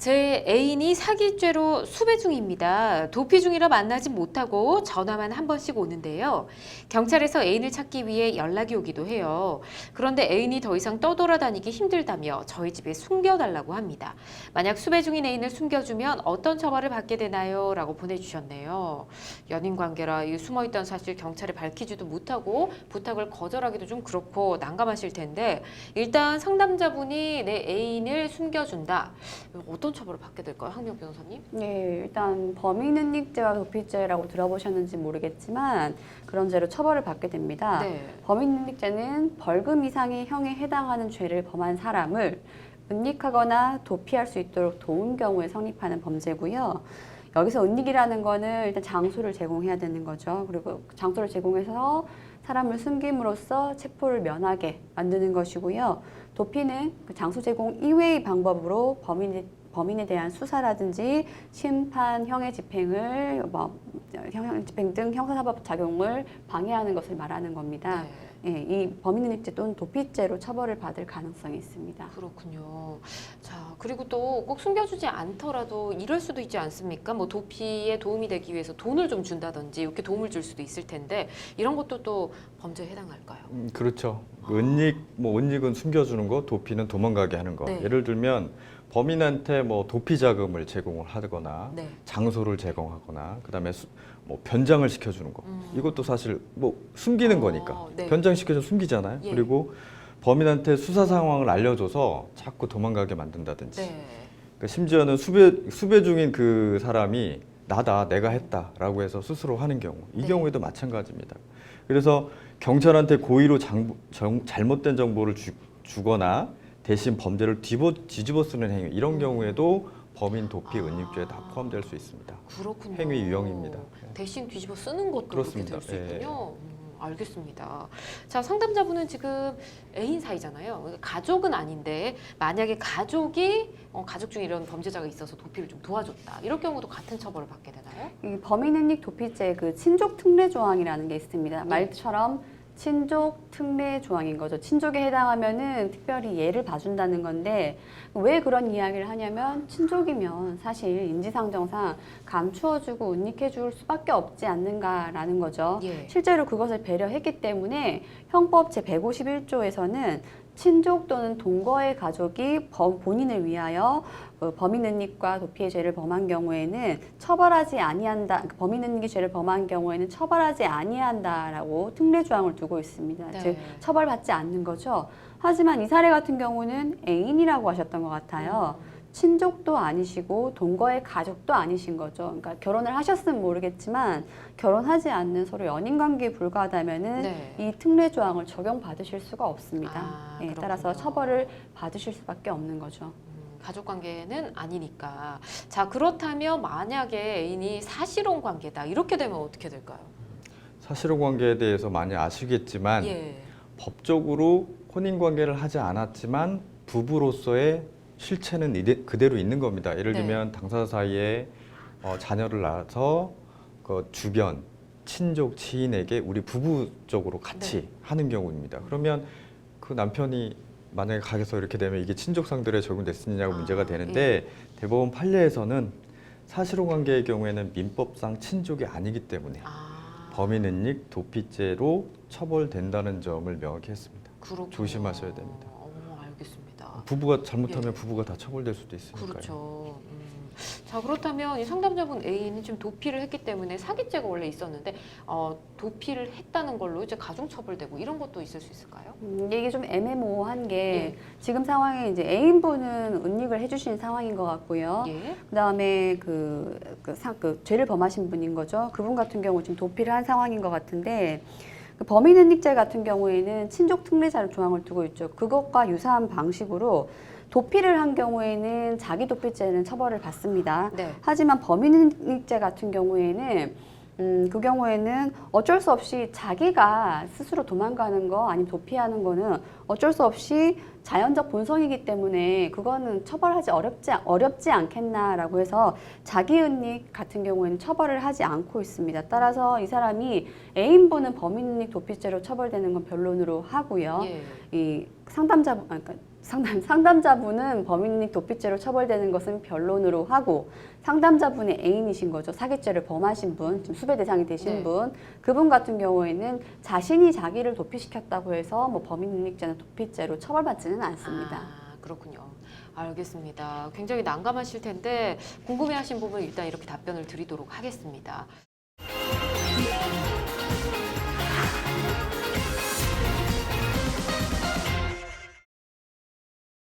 제 애인이 사기죄로 수배 중입니다. 도피 중이라 만나지 못하고 전화만 한 번씩 오는데요. 경찰에서 애인을 찾기 위해 연락이 오기도 해요. 그런데 애인이 더 이상 떠돌아다니기 힘들다며 저희 집에 숨겨달라고 합니다. 만약 수배 중인 애인을 숨겨주면 어떤 처벌을 받게 되나요? 라고 보내주셨네요. 연인 관계라 이 숨어있던 사실 경찰에 밝히지도 못하고 부탁을 거절하기도 좀 그렇고 난감하실 텐데 일단 상담자분이 내 애인을 숨겨준다. 어떤 처벌을 받게 될까요? 황미옥 변호사님? 네, 일단 범인은닉죄와 도피죄라고 들어보셨는지 모르겠지만 그런 죄로 처벌을 받게 됩니다. 네. 범인은닉죄는 벌금 이상의 형에 해당하는 죄를 범한 사람을 은닉하거나 도피할 수 있도록 도운 경우에 성립하는 범죄고요. 여기서 은닉이라는 거는 일단 장소를 제공해야 되는 거죠. 그리고 장소를 제공해서 사람을 숨김으로써 체포를 면하게 만드는 것이고요. 도피는 그 장소 제공 이외의 방법으로 범인에 대한 수사라든지 심판, 형의 집행을 형의 집행 등 형사사법 작용을 방해하는 것을 말하는 겁니다. 네. 예, 이 범인은닉죄 또는 도피죄로 처벌을 받을 가능성이 있습니다. 그렇군요. 자, 그리고 또 꼭 숨겨주지 않더라도 이럴 수도 있지 않습니까? 뭐 도피에 도움이 되기 위해서 돈을 좀 준다든지 이렇게 도움을 줄 수도 있을 텐데 이런 것도 또 범죄에 해당할까요? 그렇죠. 은닉은 숨겨주는 거, 도피는 도망가게 하는 거. 네. 예를 들면 범인한테 뭐 도피 자금을 제공을 하거나 네. 장소를 제공하거나 그다음에 뭐 변장을 시켜주는 거. 이것도 사실 뭐 숨기는 거니까 네. 변장시켜서 숨기잖아요. 예. 그리고 범인한테 수사 상황을 알려줘서 자꾸 도망가게 만든다든지. 네. 그러니까 심지어는 수배 중인 그 사람이 나다, 내가 했다라고 해서 스스로 하는 경우, 이 네. 경우에도 마찬가지입니다. 그래서 경찰한테 고의로 잘못된 정보를 주거나 대신 범죄를 뒤집어 쓰는 행위, 이런 경우에도 범인 도피 은닉죄에 다 포함될 수 있습니다. 그렇군요. 행위 유형입니다. 대신 뒤집어 쓰는 것도 그렇습니다. 그렇게 될 수 예. 있군요. 알겠습니다. 자, 상담자분은 지금 애인 사이잖아요. 그러니까 가족은 아닌데 만약에 가족이 가족 중에 이런 범죄자가 있어서 도피를 좀 도와줬다. 이럴 경우도 같은 처벌을 받게 되나요? 이 범인은닉 도피죄 그 친족 특례 조항이라는 게 있습니다. 말처럼 친족 특례 조항인 거죠. 친족에 해당하면은 특별히 예를 봐준다는 건데 왜 그런 이야기를 하냐면 친족이면 사실 인지상정상 감추어주고 은닉해줄 수밖에 없지 않는가라는 거죠. 예. 실제로 그것을 배려했기 때문에 형법 제151조에서는 친족 또는 동거의 가족이 본인을 위하여 범인은닉과 도피의 죄를 범한 경우에는 처벌하지 아니한다. 범인은닉의 죄를 범한 경우에는 처벌하지 아니한다라고 특례 조항을 두고 있습니다. 네. 즉 처벌받지 않는 거죠. 하지만 이 사례 같은 경우는 애인이라고 하셨던 것 같아요. 친족도 아니시고 동거의 가족도 아니신 거죠. 그러니까 결혼을 하셨으면 모르겠지만 결혼하지 않는 서로 연인 관계에 불과하다면은 네. 이 특례 조항을 적용받으실 수가 없습니다. 아, 예, 그렇군요. 따라서 처벌을 받으실 수밖에 없는 거죠. 가족 관계는 아니니까. 자, 그렇다면 만약에 애인이 사실혼 관계다. 이렇게 되면 어떻게 될까요? 사실혼 관계에 대해서 많이 아시겠지만 예. 법적으로 혼인 관계를 하지 않았지만 부부로서의 실체는 그대로 있는 겁니다. 예를 네. 들면 당사자 사이에 자녀를 낳아서 그 주변 친족 지인에게 우리 부부적으로 같이 네. 하는 경우입니다. 그러면 그 남편이 만약에 가게서 이렇게 되면 이게 친족 상들에 적용됐느냐고 문제가 되는데 대법원 판례에서는 사실혼 관계의 경우에는 민법상 친족이 아니기 때문에 범인은닉 도피죄로 처벌된다는 점을 명확히 했습니다. 그렇군요. 조심하셔야 됩니다. 알겠습니다. 부부가 잘못하면 예. 부부가 다 처벌될 수도 있으니까요. 그렇죠. 자, 그렇다면 이 상담자분 애인이 지금 도피를 했기 때문에 사기죄가 원래 있었는데 도피를 했다는 걸로 이제 가중처벌되고 이런 것도 있을 수 있을까요? 이게 좀 애매모호한 게 예. 지금 상황에 이제 애인분은 은닉을 해주신 상황인 것 같고요. 예. 그다음에 죄를 범하신 분인 거죠. 그분 같은 경우 지금 도피를 한 상황인 것 같은데 그 범인은닉죄 같은 경우에는 친족 특례자를 조항을 두고 있죠. 그것과 유사한 방식으로 도피를 한 경우에는 자기 도피죄는 처벌을 받습니다. 네. 하지만 범인은닉죄 같은 경우에는 그 경우에는 어쩔 수 없이 자기가 스스로 도망가는 거 아니면 도피하는 거는 어쩔 수 없이 자연적 본성이기 때문에 그거는 처벌하지 어렵지 않겠나라고 해서 자기 은닉 같은 경우에는 처벌을 하지 않고 있습니다. 따라서 이 사람이 애인분은 범인은닉 도피죄로 처벌되는 건 변론으로 하고요. 예. 이 상담자분은 범인이 도피죄로 처벌되는 것은 변론으로 하고 상담자분의 애인이신 거죠. 사기죄를 범하신 분, 지금 수배 대상이 되신 네. 분, 그분 같은 경우에는 자신이 자기를 도피시켰다고 해서 뭐 범인은닉죄나 도피죄로 처벌받지는 않습니다. 아, 그렇군요. 알겠습니다. 굉장히 난감하실 텐데 궁금해하신 부분 일단 이렇게 답변을 드리도록 하겠습니다.